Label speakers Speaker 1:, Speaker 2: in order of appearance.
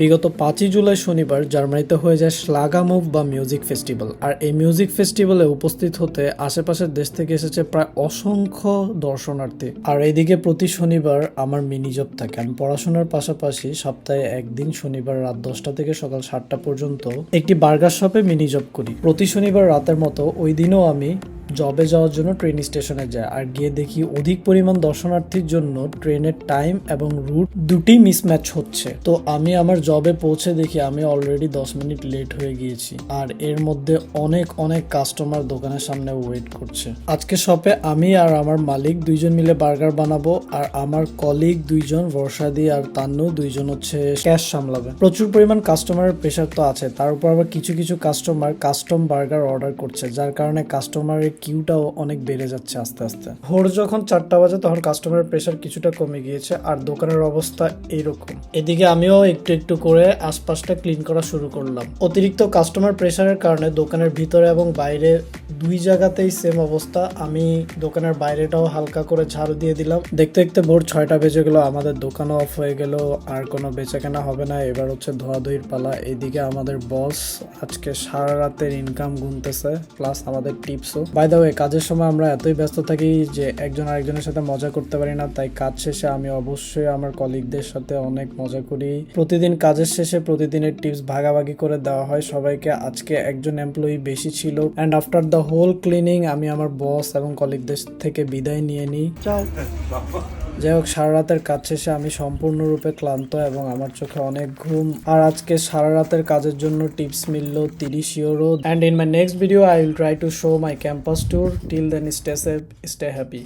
Speaker 1: বিগত 5ই জুলাই শনিবার জার্মানিতে হয়ে যায় স্লাগামুভ বা মিউজিক ফেস্টিভ্যাল। আর এই মিউজিক ফেস্টিভ্যালে উপস্থিত হতে আশেপাশের দেশ থেকে এসেছে প্রায় অসংখ্য দর্শনার্থী। আর এইদিকে প্রতি শনিবার আমার মিনি জব থাকে। আমি পড়াশোনার পাশাপাশি সপ্তাহে একদিন শনিবার রাত 10টা থেকে সকাল 7টা পর্যন্ত একটি বার্গার শপে মিনি জব করি। প্রতি শনিবার রাতের মতো ওই দিনও আমি জবে যাওয়ার জন্য ট্রেন স্টেশনে যায় আর গিয়ে দেখি অধিক পরিমাণ দর্শনার্থীর জন্য ট্রেনের টাইম এবং রুট দুটি মিসম্যাচ হচ্ছে। তো আমি আমার জবে পৌঁছে দেখি আমি অলরেডি 10 মিনিট লেট হয়ে গিয়েছি। আর এর মধ্যে অনেক কাস্টমার দোকানের সামনে ওয়েট করছে। আজকে শপে আমি আর আমার মালিক দুইজন মিলে বার্গার বানাবো, আর আমার কলিগ দুইজন বর্ষাদি আর তান্নু দুইজন হচ্ছে ক্যাশ সামলাবে। প্রচুর পরিমাণ কাস্টমারের প্রেশার তো আছে, তার উপর আবার কিছু কাস্টমার কাস্টম বার্গার অর্ডার করছে, যার কারণে কাস্টমারের কিউটাও অনেক বেড়ে যাচ্ছে আস্তে আস্তে। ভোর যখন 4টা বাজে তখন কাস্টমারের প্রেশার কিছুটা কমে গিয়েছে আর দোকানের অবস্থা এইরকম। এদিকে আমিও একটু করে আশপাশটা ক্লিন করা শুরু করলাম। অতিরিক্ত কাস্টমার প্রেশারের কারণে দোকানের ভিতরে এবং বাইরে দুই জায়গাতেই সেম অবস্থা। আমি দোকানের বাইরেটাও হালকা করে ঝাড়ু দিয়ে দিলাম। দেখতে দেখতে ভোর 6টা বেজে গেল, আমাদের দোকানও অফ হয়ে গেল, আর কোনো বেচাকেনা হবে না। এবার হচ্ছে ধোয়াধুয়ির পালা। এইদিকে আমাদের বস আজকে সারা রাতের ইনকাম গুনতেছে, প্লাস আমাদের টিপসও। বাই দ্য ওয়ে, কাজের সময় আমরা এতই ব্যস্ত থাকি যে একজন আরেকজনের সাথে মজা করতে পারি না, তাই কাজ শেষে আমি অবশ্যই আমার কলিগদের সাথে অনেক মজা করি। প্রতিদিন কাজের শেষে প্রতিদিনের টিপস ভাগাভাগি করে দেওয়া হয় সবাইকে। আজকে একজন এমপ্লয়ি বেশি ছিল, and after the whole cleaning আমি আমার বস এবং কলিগদের থেকে বিদায় নিয়ে নিই। যাই হোক, সারা রাতের কাজ শেষে আমি সম্পূর্ণরূপে ক্লান্ত এবং আমার চোখে অনেক ঘুম। আর আজকে সারা রাতের কাজের জন্য টিপস মিলল 30 euro. And in my next video I will try to show my campus tour. Till then stay safe, stay happy.